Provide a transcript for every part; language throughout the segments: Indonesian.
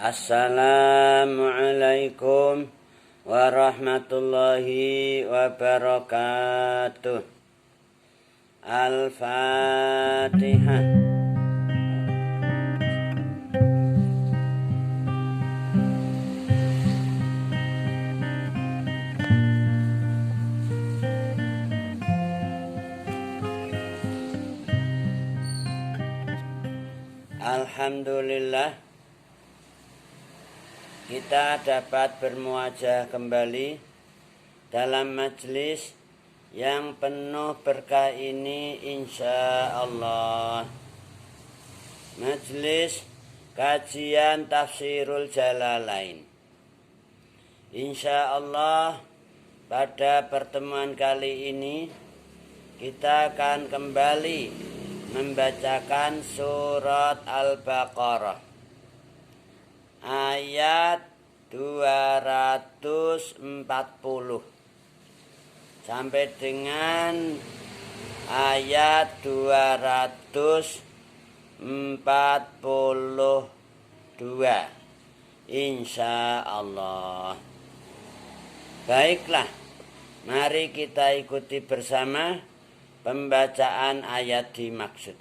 Assalamualaikum warahmatullahi wabarakatuh. Al-Fatihah. Alhamdulillah, kita dapat bermuajah kembali dalam majelis yang penuh berkah ini, insya Allah. Majelis kajian Tafsirul Jalalain. Insya Allah pada pertemuan kali ini kita akan kembali membacakan surat Al-Baqarah ayat 240 sampai dengan ayat 242, insya Allah. Baiklah, mari kita ikuti bersama pembacaan ayat dimaksud.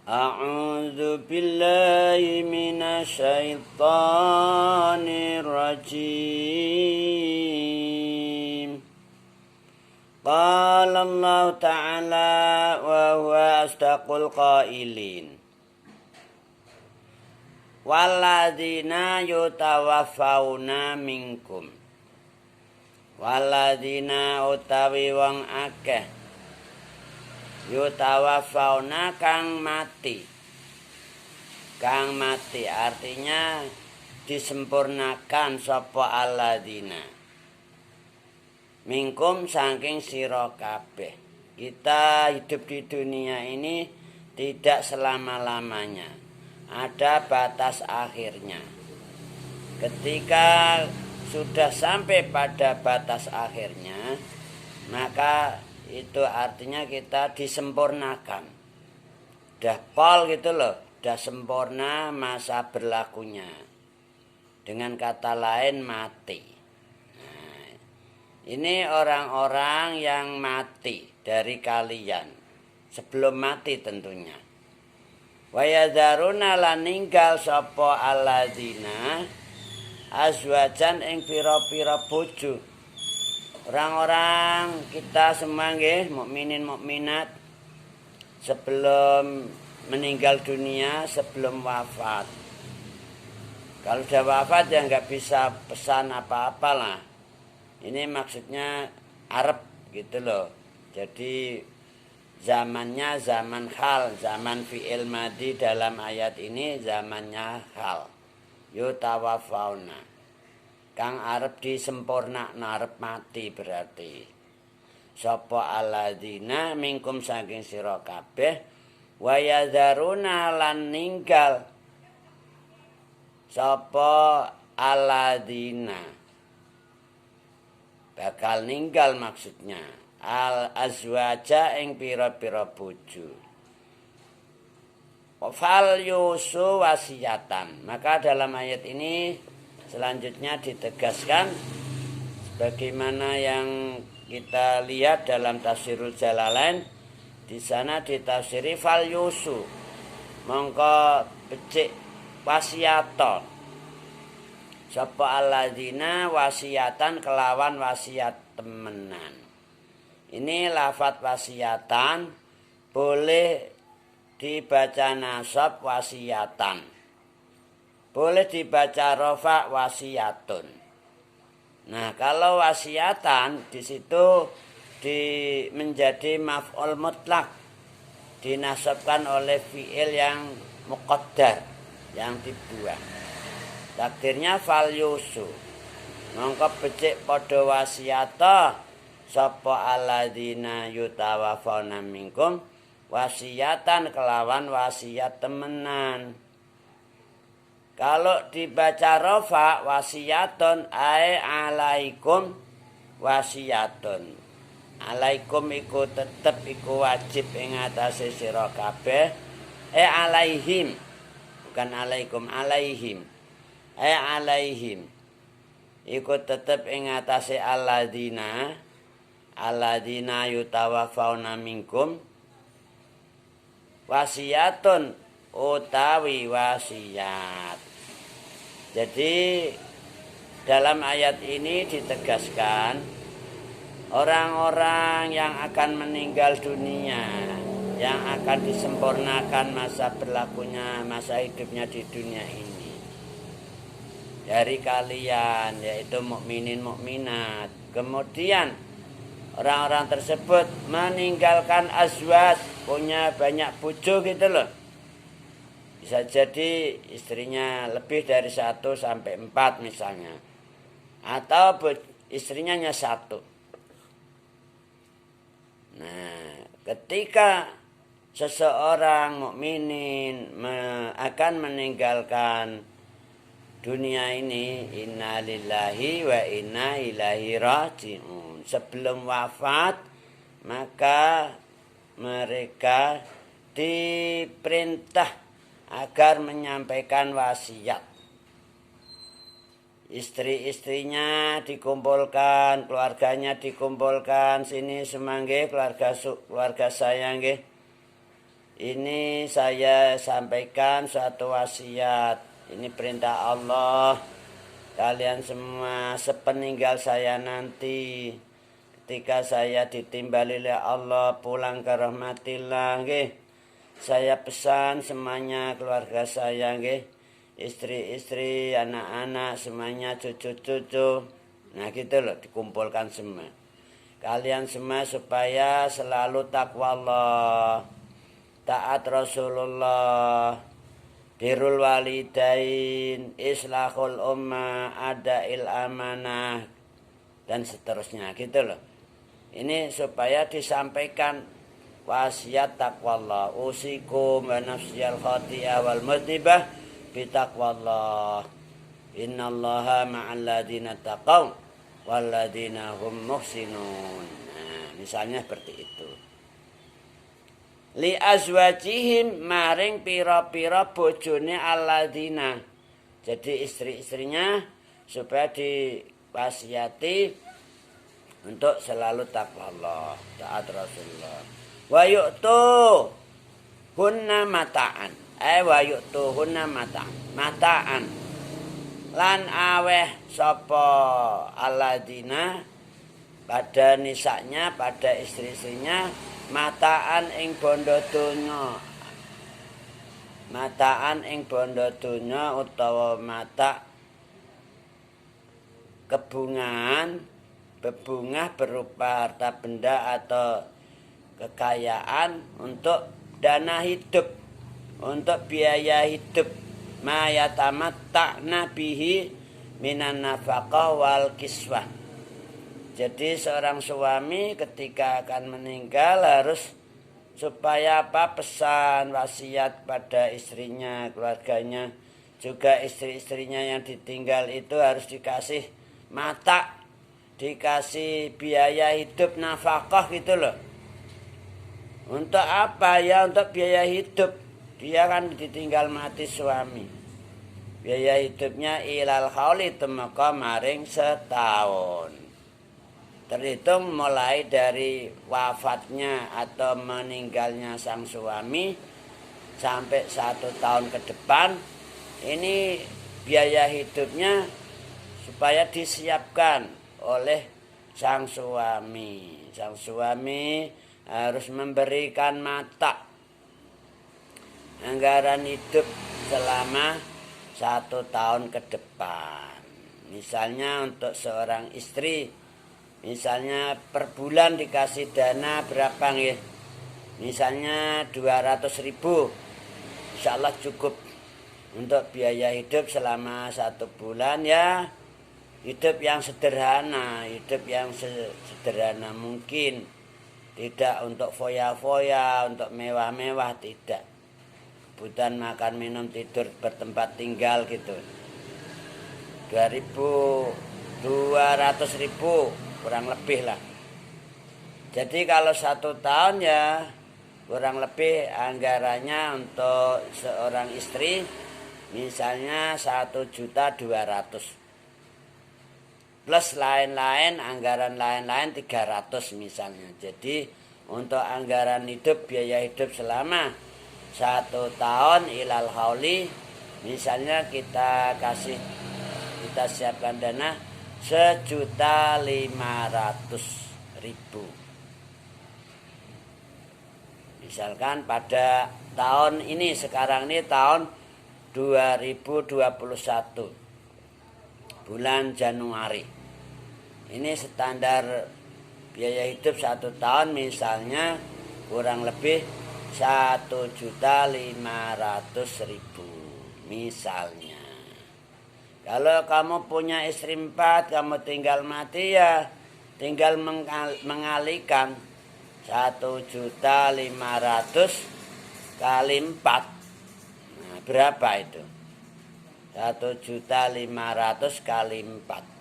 A'udzu billahi minasyaitonir rajim. Qala Allah Ta'ala wa huwa asdaqul qailin. Walladzina yutawaffawna minkum. Waladina utawi wong akeh yutawafauna kang mati artinya disempurnakan sapa aladina mingkum saking sira kabeh. Kita hidup di dunia ini tidak selama-lamanya, ada batas akhirnya. Ketika sudah sampai pada batas akhirnya, maka itu artinya kita disempurnakan. Udah pol gitu loh, udah sempurna masa berlakunya. Dengan kata lain mati. Nah, ini orang-orang yang mati dari kalian, sebelum mati tentunya. Wa yadharuna lan ninggal sapa alladzina azwajan ing pira-pira bojo. Orang-orang kita semua nggih, mukminin mukminat, sebelum meninggal dunia, sebelum wafat. Kalau sudah wafat ya nggak bisa pesan apa-apa lah. Ini maksudnya arep gitu loh. Jadi zamannya zaman hal, zaman fi'il madi dalam ayat ini zamannya hal. Yutawafauna kang arep disempurna arep mati berarti. Sapa alladzina mingkum saking sira kabeh wa yadharuna lan ninggal sapa alladzina bakal ninggal maksudnya al azwaja ing pira-pira bojo. Fal yusu wasiatan. Maka dalam ayat ini selanjutnya ditegaskan bagaimana yang kita lihat dalam Tafsirul Jalalain. Di sana ditafsiri fal yusu, mongko becik wasiaton sapa alladzina wasiatan kelawan wasiat temenan. Ini lafadz wasiatan boleh dibaca nasab wasiatan, boleh dibaca rofa wasiatun. Nah, kalau wasiatan di situ menjadi maf'ul mutlak, dinasabkan oleh fi'il yang muqaddar, yang dibuang. Takdirnya fal yusu, mongko becik padha wasiata sapa alladzina yutawaffawna minkum wasiatan kelawan wasiat temenan. Kalau dibaca rofa wasiatun ai alaikum wasiatun. Alaikum iku tetep iku wajib ing atase sira kabeh alaihim bukan alaikum, alaihim. Alaihim. Iku tetep ing atase alladzina yutawaffawna minkum wasiyatun utawi wasiat. Jadi dalam ayat ini ditegaskan orang-orang yang akan meninggal dunia, yang akan disempurnakan masa berlakunya, masa hidupnya di dunia ini dari kalian, yaitu mukminin mukminat. Kemudian orang-orang tersebut meninggalkan azwaj, punya banyak bojo gitu loh. Bisa jadi istrinya lebih dari 1 sampai 4 misalnya, atau istrinya hanya 1. Nah, ketika seseorang mukminin akan meninggalkan dunia ini, inna lillahi wa inna ilaihi raji'un, sebelum wafat, maka mereka diperintah agar menyampaikan wasiat. Istri-istrinya dikumpulkan, keluarganya dikumpulkan, sini semangge keluarga saya nggih. Ini saya sampaikan suatu wasiat. Ini perintah Allah. Kalian semua sepeninggal saya nanti, ketika saya ditimbali oleh Allah pulang ke rahmatillah nggih, saya pesan semuanya keluarga saya nggih, istri-istri, anak-anak, semuanya cucu-cucu. Nah gitu loh, dikumpulkan semua. Kalian semua supaya selalu takwa Allah, taat Rasulullah, birrul walidain, islahul ummah, adail amanah, dan seterusnya gitu loh. Ini supaya disampaikan wasiat taqwallah, usikum wa nafsiyal khati'ah wal mudnibah bitaqwallah, innallaha ma'al ladina taqaw wal ladina hum muhsinun. Nah, misalnya seperti itu. Li azwajihim, maring pira-pira bojone alladina, jadi istri-istrinya supaya diwasiati untuk selalu takwa Allah, taat Rasulullah. Wa yu'tu hunna mata'an, wa yu'tu hunna mata'an, lan aweh sapa alladina pada nisanya, pada istri-istrinya, mata'an ing bondo donya. Mata'an ing bondo donya utawa mata kebungan, bebungah berupa harta benda atau kekayaan untuk dana hidup, untuk biaya hidup, ma yatamatta'na bihi minan nafaqah wal kiswah. Jadi seorang suami ketika akan meninggal harus supaya pesan wasiat pada istrinya, keluarganya, juga istri-istrinya yang ditinggal itu harus dikasih mata, dikasih biaya hidup, nafkah gitu loh. Untuk apa ya? Untuk biaya hidup. Dia kan ditinggal mati suami. Biaya hidupnya ilal hauli temeka maring setahun. Terhitung mulai dari wafatnya atau meninggalnya sang suami sampai 1 tahun ke depan. Ini biaya hidupnya supaya disiapkan oleh sang suami. Sang suami harus memberikan mata anggaran hidup selama 1 tahun ke depan. Misalnya untuk seorang istri, misalnya per bulan dikasih dana berapa nggih? Misalnya 200.000, insya Allah cukup untuk biaya hidup selama 1 bulan ya. Hidup yang sederhana, hidup yang sederhana mungkin. Tidak untuk foya-foya, untuk mewah-mewah, tidak. Kebutuhan makan, minum, tidur, bertempat tinggal gitu. 200.000 kurang lebih lah. Jadi kalau 1 tahun ya kurang lebih anggarannya untuk seorang istri misalnya 1.200.000 plus lain-lain, anggaran lain-lain 300 misalnya. Jadi untuk anggaran hidup, biaya hidup selama 1 tahun ilal hauli, misalnya kita siapkan dana 1.500.000. Misalkan pada tahun ini, sekarang ini tahun 2021 bulan Januari. Ini standar biaya hidup 1 tahun misalnya kurang lebih 1.500.000 misalnya. Kalau kamu punya istri 4, kamu tinggal mati, ya tinggal mengalihkan 1.500.000 kali 4. Nah, berapa itu? 1.500.000 kali 4.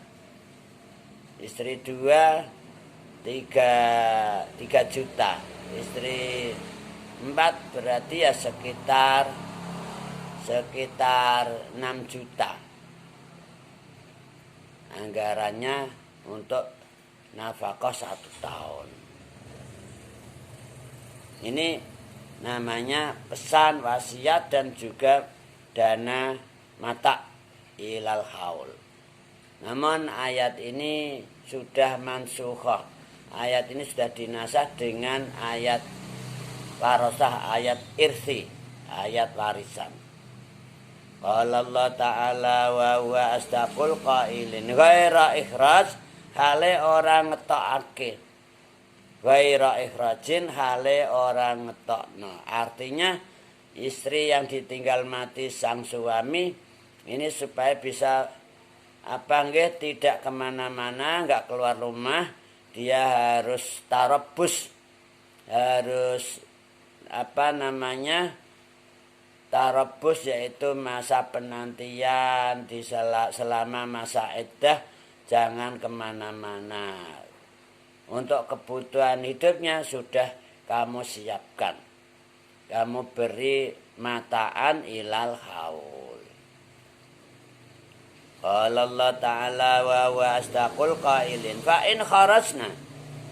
Istri 2 3 juta. Istri 4 berarti ya sekitar 6 juta. Anggarannya untuk nafkah 1 tahun. Ini namanya pesan wasiat dan juga dana mata ilal haul. Namun ayat ini sudah mansukhah. Ayat ini sudah dinasakh dengan ayat warasah, ayat irsi, ayat warisan. Qala Allah Ta'ala wa huwa asdaqul qailin ghaira ikhraj, hale orang ngetokake. Ghaira ikhrajin, hale orang ngetokno. Artinya istri yang ditinggal mati sang suami ini supaya bisa tidak kemana-mana, nggak keluar rumah, dia harus tarabus, harus tarabus, yaitu masa penantian selama masa iddah, jangan kemana-mana. Untuk kebutuhan hidupnya sudah kamu siapkan, kamu beri mataan ilal haul. Qala Allah Ta'ala wa huwa asdaqul qailin fa in kharajna,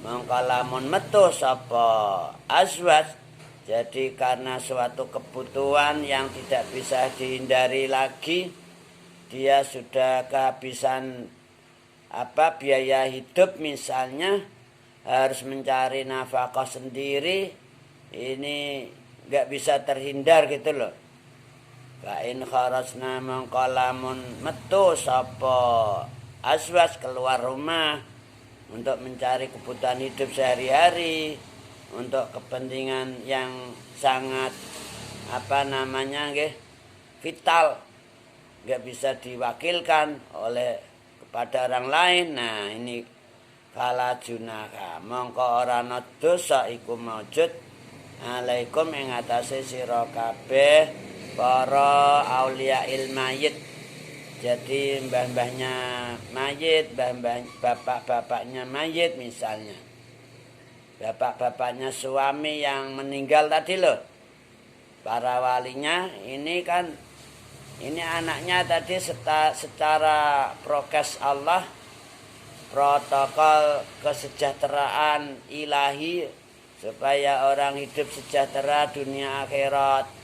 mongko lamun metu sapa azwaj, jadi karena suatu kebutuhan yang tidak bisa dihindari lagi, dia sudah kehabisan biaya hidup, misalnya harus mencari nafkah sendiri, ini nggak bisa terhindar gitu loh. Fa in kharajna, mongko lamun metu sapa azwaj, keluar rumah untuk mencari kebutuhan hidup sehari-hari, untuk kepentingan yang sangat vital, nggak bisa diwakilkan kepada orang lain. Nah ini fala junaha, mongko ora ana dosa iku maujud alaikum ing atase sira kabeh para aulia mayit. Jadi mbah-mbahnya mayit, bapak-bapaknya mayit misalnya, bapak-bapaknya suami yang meninggal tadi loh, para walinya ini kan, ini anaknya tadi secara prokes Allah, protokol kesejahteraan ilahi supaya orang hidup sejahtera dunia akhirat,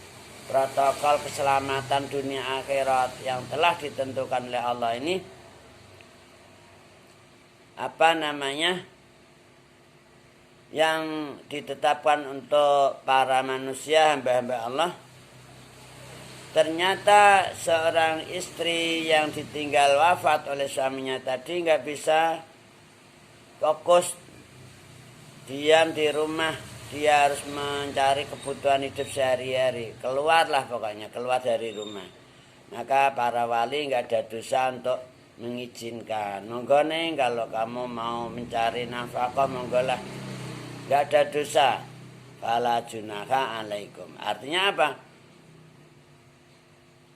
protokol keselamatan dunia akhirat yang telah ditentukan oleh Allah ini yang ditetapkan untuk para manusia, hamba-hamba Allah. Ternyata seorang istri yang ditinggal wafat oleh suaminya tadi nggak bisa fokus diam di rumah, dia harus mencari kebutuhan hidup sehari-hari. Keluarlah pokoknya, keluar dari rumah. Maka para wali nggak ada dosa untuk mengizinkan. Monggo nih kalau kamu mau mencari nafkah, monggolah, nggak ada dosa. Fala junaha alaikum. Artinya apa?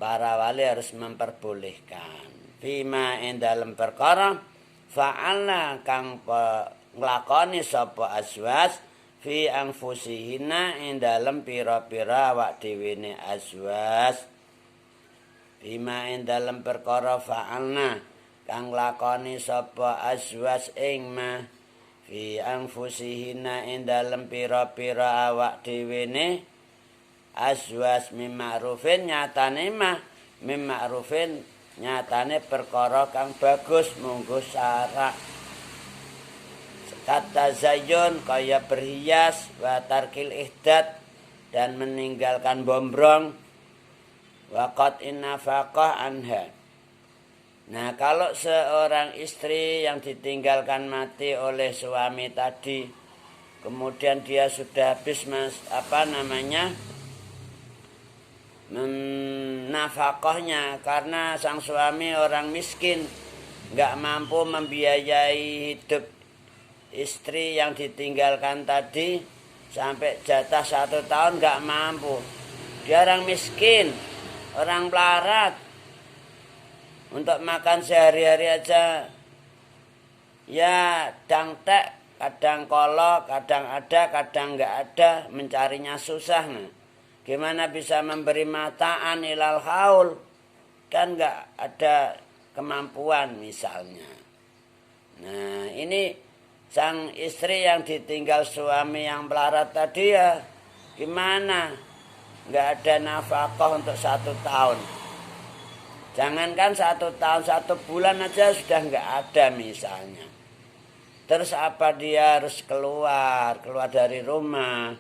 Para wali harus memperbolehkan. Fima ing dalem perkara fa'alna kang nglakoni sapa azwaj fi anfusihina ing dalem pira-pira awak dhewene azwaj. bima ing dalem perkara fa'alna kang lakoni sapa azwas ing ma fi anfusihina ing dalem pira-pira awak dhewene azwas mim ma'rufin nyatane mah mim ma'rufin nyatane perkara kang bagus munggo syarak kata zayyun kaya berhias wa tarkil ihdad dan meninggalkan bombrong waqat innafaqah anha. Nah, kalau seorang istri yang ditinggalkan mati oleh suami tadi, kemudian dia sudah habis nafkahnya karena sang suami orang miskin, nggak mampu membiayai hidup istri yang ditinggalkan tadi sampai jatah 1 tahun nggak mampu. Dia orang miskin, orang pelarat. Untuk makan sehari-hari aja ya dangtek, kadang kolok, kadang ada, kadang nggak ada, mencarinya susah. Nah, gimana bisa memberi mataan ilal haul? Kan nggak ada kemampuan misalnya. Nah, ini sang istri yang ditinggal suami yang pelarat tadi ya gimana? Nggak ada nafkah untuk 1 tahun. Jangankan 1 tahun, 1 bulan aja sudah nggak ada misalnya. Terus apa dia harus keluar dari rumah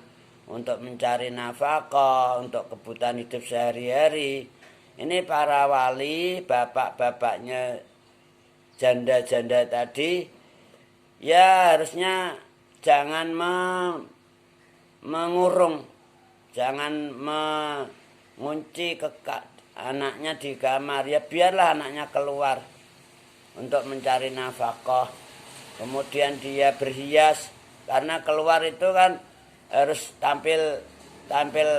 untuk mencari nafkah, untuk kebutuhan hidup sehari-hari. Ini para wali, bapak-bapaknya janda-janda tadi, ya harusnya jangan mengurung, jangan mengunci anaknya di kamar, ya biarlah anaknya keluar untuk mencari nafkah. Kemudian dia berhias, karena keluar itu kan harus tampil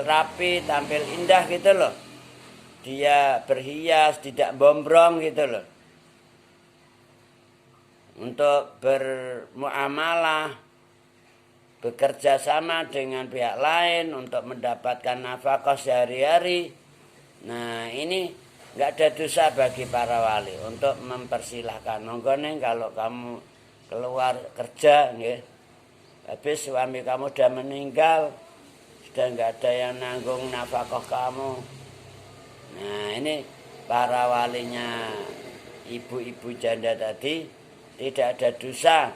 rapi, tampil indah gitu loh. Dia berhias, tidak bombrong gitu loh. Untuk bermuamalah, bekerja sama dengan pihak lain untuk mendapatkan nafkah sehari-hari. Nah, ini nggak ada dosa bagi para wali untuk mempersilahkan. Monggo neng kalau kamu keluar kerja, nggih. Habis suami kamu sudah meninggal, sudah nggak ada yang nanggung nafkah kamu. Nah, ini para walinya ibu-ibu janda tadi tidak ada dosa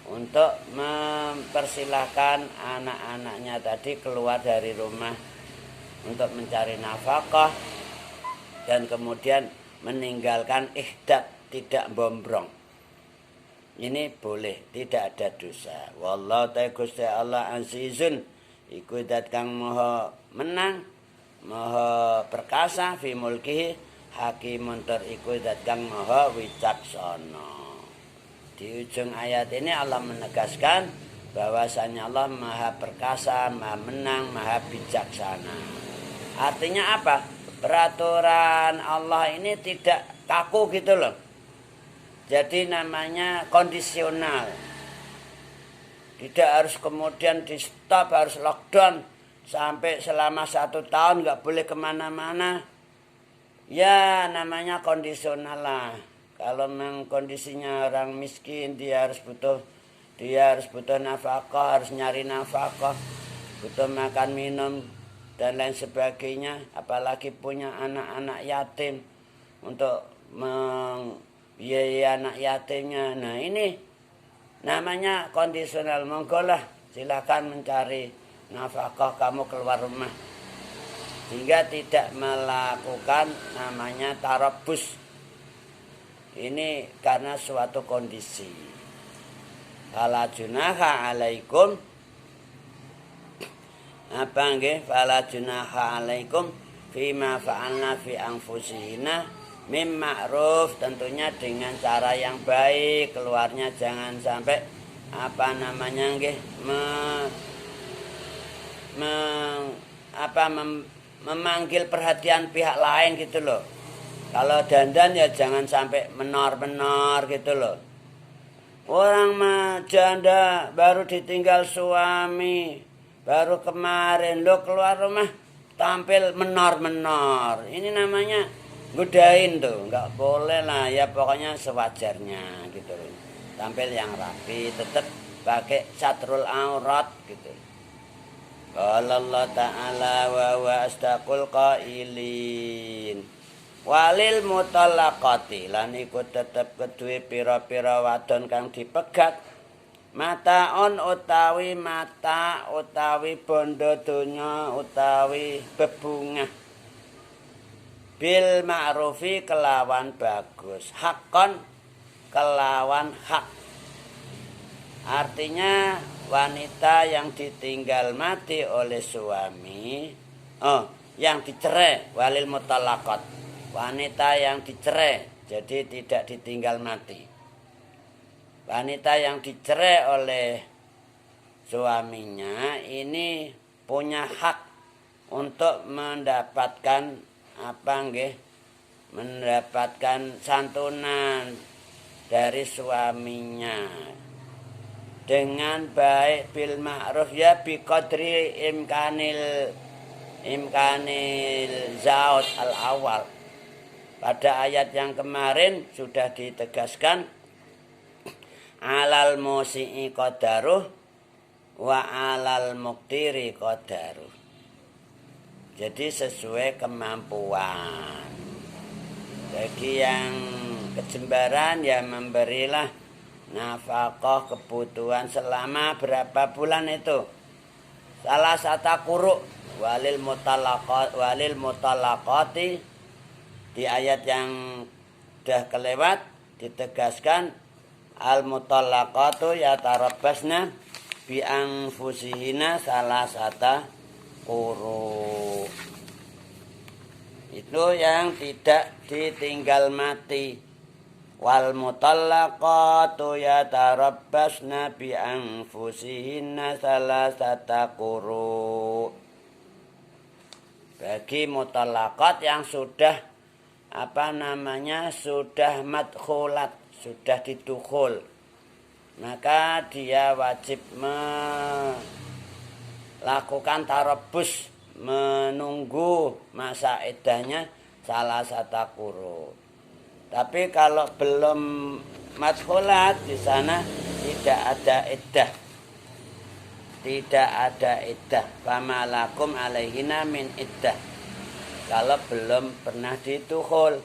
untuk mempersilahkan anak-anaknya tadi keluar dari rumah untuk mencari nafkah dan kemudian meninggalkan ihdad, tidak bombrong. Ini boleh, tidak ada dosa. Wallahu ta'ala Gusti Allah azizun, iku dat kang maha menang, maha perkasa fi mulkihi, hakimun tur iku dat kang maha wicaksana. Di ujung ayat ini Allah menegaskan bahwasanya Allah maha perkasa, maha menang, maha bijaksana. Artinya apa? Peraturan Allah ini tidak kaku gitu loh. Jadi namanya kondisional. Tidak harus kemudian di stop, harus lockdown sampai selama 1 tahun nggak boleh kemana-mana. Ya namanya kondisional lah. Kalau memang kondisinya orang miskin, dia harus butuh nafkah, harus nyari nafkah, butuh makan minum dan lain sebagainya, apalagi punya anak-anak yatim untuk membiayai anak yatimnya. Nah, ini namanya kondisional. Monggo lah, silakan mencari nafkah kamu keluar rumah, sehingga tidak melakukan namanya tarabus. Ini karena suatu kondisi. Fala junaha alaikum, apa nggih, fala junaha alaikum fima fa'alna fi anfusina mim ma'ruf, tentunya dengan cara yang baik, keluarnya jangan sampai nggih memanggil perhatian pihak lain gitu loh. Kalau dandan ya jangan sampai menor-menor gitu loh. Orang mah janda baru ditinggal suami, baru kemarin lo keluar rumah tampil menor-menor. Ini namanya godain tuh, nggak boleh lah ya, pokoknya sewajarnya gitu. Tampil yang rapi, tetap pakai satrul aurat gitu. Qala Allah Ta'ala wa wa astaqul qailin walil mutallaqati lan iku tetep kedue pira-pira wadon kang dipegat mataon utawi mata utawi bondo donya utawi bebungah bil ma'rufi kelawan bagus, hakon kelawan hak. Artinya wanita yang ditinggal mati oleh suami, yang dicerai, walil mutallaqat, wanita yang dicerai jadi tidak ditinggal mati. Wanita yang dicerai oleh suaminya ini punya hak untuk mendapatkan mendapatkan santunan dari suaminya dengan baik bil ma'ruf ya bi qadri imkanil zaud al awal. Pada ayat yang kemarin sudah ditegaskan alal musi'i qadaruh wa alal muqtiri qadaruh. Jadi sesuai kemampuan. Bagi yang kejembaran ya memberilah nafkah kebutuhan selama berapa bulan itu. Salah satu quru walil mutallaqati di ayat yang sudah kelewat ditegaskan al mutallaqatu yatarabbasna bi anfusihina salah satu quru. Itu yang tidak ditinggal mati. Wal mutallaqatu yatarabbasna bi anfusihinna salasata quru. Bagi mutallaqat yang sudah sudah madkhulat, sudah didukhul, maka dia wajib melakukan tarabbus, menunggu masa iddahnya salah satu quru. Tapi kalau belum madkhulat di sana tidak ada iddah. Tidak ada iddah. Famalakum alaihina min iddah. Kalau belum pernah ditukhul.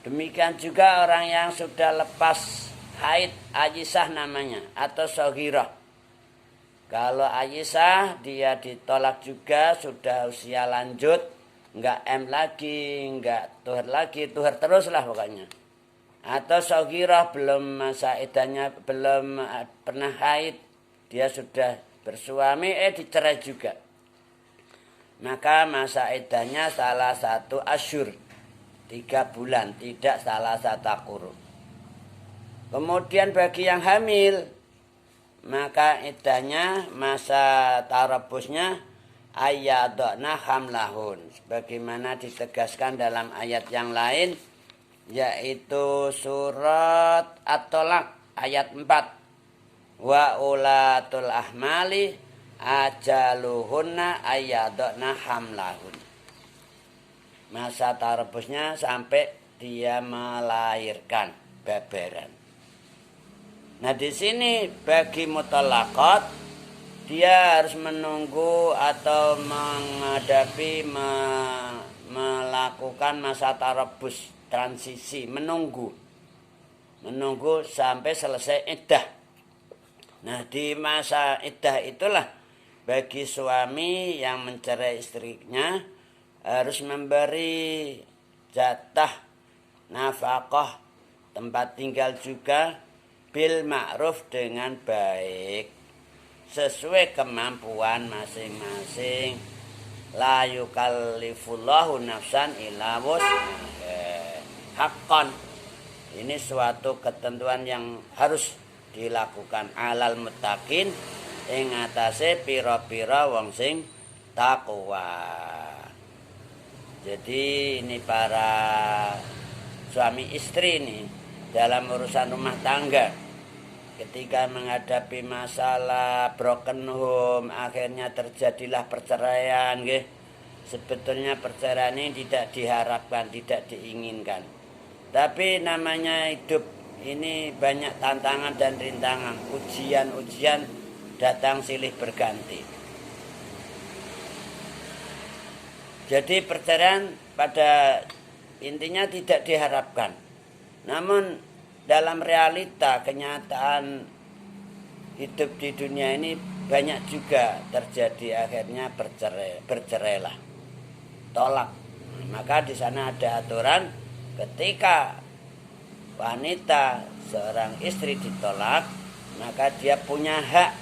Demikian juga orang yang sudah lepas haid, ajisah namanya, atau soghirah. Kalau ajisah dia ditolak juga, sudah usia lanjut, enggak lagi, enggak tuhur teruslah pokoknya. Atau soghirah belum masa iddahnya, belum pernah haid, dia sudah bersuami, dicerai juga. Maka masa iddahnya salah satu asyur, 3 bulan, tidak salah satu quru. Kemudian bagi yang hamil, maka iddahnya masa tarabbusnya ayyadna hamlahun, sebagaimana ditegaskan dalam ayat yang lain, yaitu surat At-Tolak ayat 4. Wa ulatul ahmali ajaluhunna ayyadna hamlahun. Masa tarabbusnya sampai dia melahirkan babaran. Nah di sini bagi mutallaqat dia harus menunggu atau menghadapi melakukan masa tarabbus, transisi, menunggu sampai selesai iddah. Nah di masa iddah itulah bagi suami yang mencerai istrinya harus memberi jatah nafkah tempat tinggal juga bil ma'ruf dengan baik sesuai kemampuan masing-masing. La yukallifullahu nafsan illa wus'aha. Haqqan. Ini suatu ketentuan yang harus dilakukan alal muttaqin ing atase pira-pira wong sing takwa. Jadi ini para suami istri nih dalam urusan rumah tangga, ketika menghadapi masalah broken home, akhirnya terjadilah perceraian, Sebetulnya perceraian ini tidak diharapkan, tidak diinginkan. Tapi namanya hidup ini banyak tantangan dan rintangan. Ujian-ujian datang silih berganti. Jadi perceraian pada intinya tidak diharapkan. Namun dalam realita kenyataan hidup di dunia ini banyak juga terjadi akhirnya bercerailah, tolak. Maka di sana ada aturan ketika wanita seorang istri ditolak, maka dia punya hak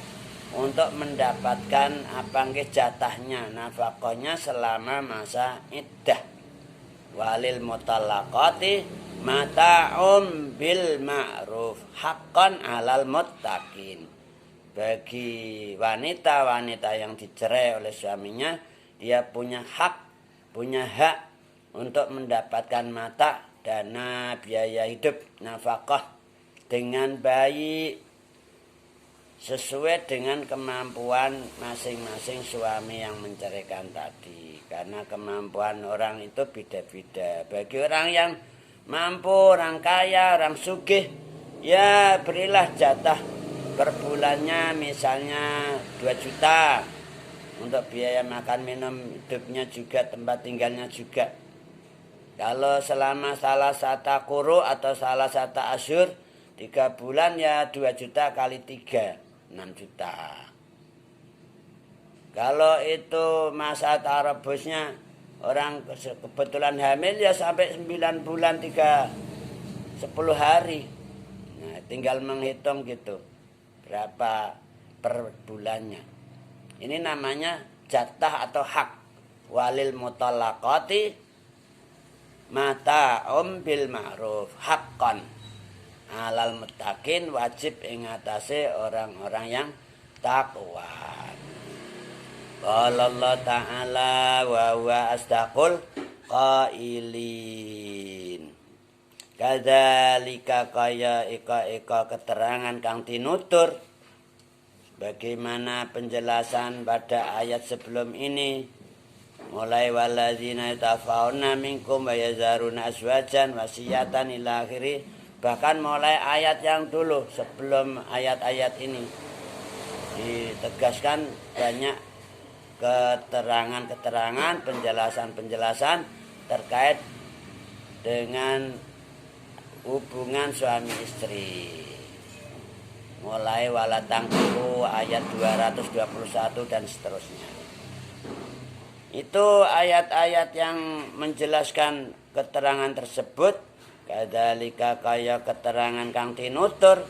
untuk mendapatkan jatahnya, nafkahnya selama masa iddah. Walil mutallaqati mata'um bil ma'ruf haqqan 'alal muttaqin. Bagi wanita-wanita yang dicerai oleh suaminya, dia punya hak untuk mendapatkan mata, dana, biaya hidup, nafkah dengan baik sesuai dengan kemampuan masing-masing suami yang menceraikan tadi. Karena kemampuan orang itu beda-beda. Bagi orang yang mampu, orang kaya, orang sugih, ya berilah jatah per bulannya misalnya 2 juta untuk biaya makan minum hidupnya juga, tempat tinggalnya juga. Kalau selama salah satu quru atau salah satu asyur 3 bulan ya 2 juta kali 3, 6 juta. Kalau itu masa tarabusnya orang kebetulan hamil ya sampai 9 bulan 10 hari. Nah, tinggal menghitung gitu berapa per bulannya. Ini namanya jatah atau hak. Walil mutallaqati mata'um bil ma'ruf haqqan 'alal muttaqin, wajib ing atase orang-orang yang takwa. Qala Allah Ta'ala wa huwa asdaqul qailin. Kadzalika kaya ika keterangan kang tinutur bagaimana penjelasan pada ayat sebelum ini, mulai waladzina yatafauna minkum wa yazaruna aswajan wasiyatan ila akhiri, bahkan mulai ayat yang dulu sebelum ayat-ayat ini ditegaskan banyak keterangan-keterangan, penjelasan-penjelasan terkait dengan hubungan suami istri. Mulai walatangkihu ayat 221 dan seterusnya. Itu ayat-ayat yang menjelaskan keterangan tersebut. Kadzalika kaya keterangan kang tinutur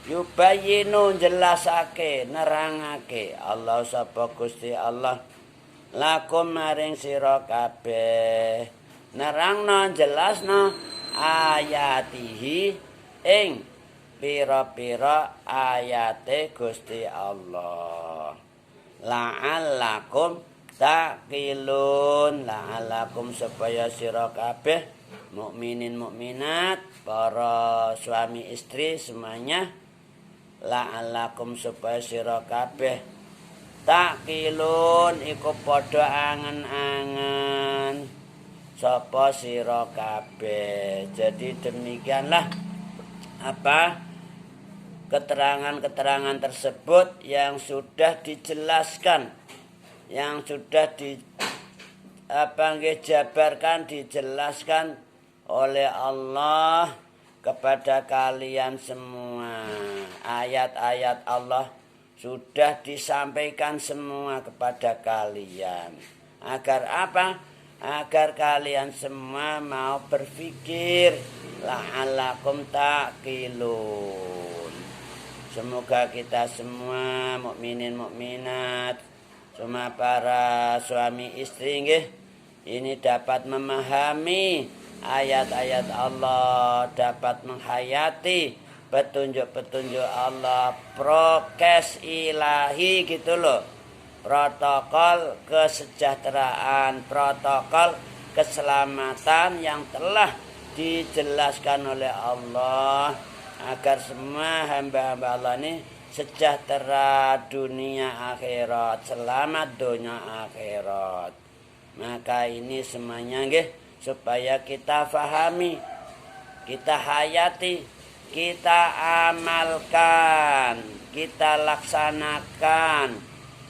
yubayinu jelasake nerangake Allah sapa Gusti Allah lakum maring sira kabeh, nerangno jelasno ayatihi ing pira-pira ayate Gusti Allah. La'allakum taqilun, la'allakum supaya sira kabeh mukminin mukminat, para suami istri semuanya, la'allakum supaya sira kabeh taqilun iku padha angen-angen sapa sira kabeh. Jadi demikianlah keterangan-keterangan tersebut yang sudah dijelaskan, yang sudah dijabarkan, dijelaskan oleh Allah kepada kalian semua. Ayat-ayat Allah sudah disampaikan semua kepada kalian. Agar apa? Agar kalian semua mau berpikir, la'allakum taqilun. Semoga kita semua mukminin mukminat, semua para suami istri ini dapat memahami ayat-ayat Allah, dapat menghayati petunjuk-petunjuk Allah, prokes ilahi gitu loh. Protokol kesejahteraan, protokol keselamatan yang telah dijelaskan oleh Allah agar semua hamba-hamba Allah ini sejahtera dunia akhirat, selamat dunia akhirat. Maka ini semuanya nggih supaya kita fahami, kita hayati, kita amalkan, kita laksanakan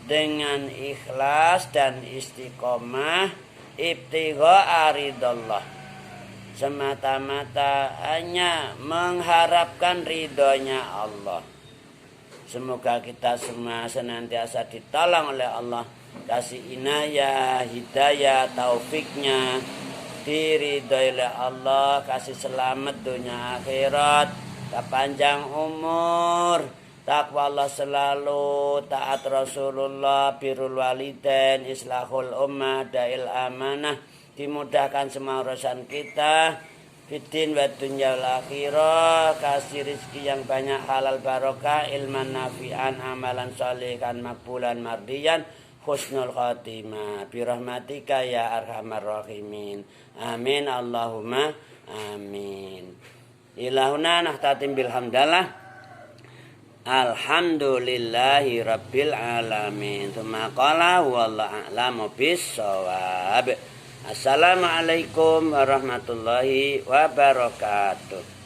dengan ikhlas dan istiqomah ibtigha ridallah, semata-mata hanya mengharapkan ridhonya Allah. Semoga kita semua senantiasa ditolong oleh Allah, kasih inayah, hidayah, taufiknya, diridhoi oleh Allah, kasih selamat dunia akhirat, panjang umur, takwa Allah selalu, taat Rasulullah, birrul walidain, islahul ummah, dail amanah, dimudahkan semua urusan kita, fiddin wa dunya wal akhirah, kasih rizki yang banyak halal barokah, ilman nafi'an, amalan sholihan makbulan mardiyan, husnul khatimah birahmatika ya arhamar rahimin. Amin Allahumma amin. Ilahuna nahtatim bilhamdallah. Alhamdulillahi rabbil alamin. Tsumma qala wallahu a'lamu bis-shawab. Assalamualaikum warahmatullahi wabarakatuh.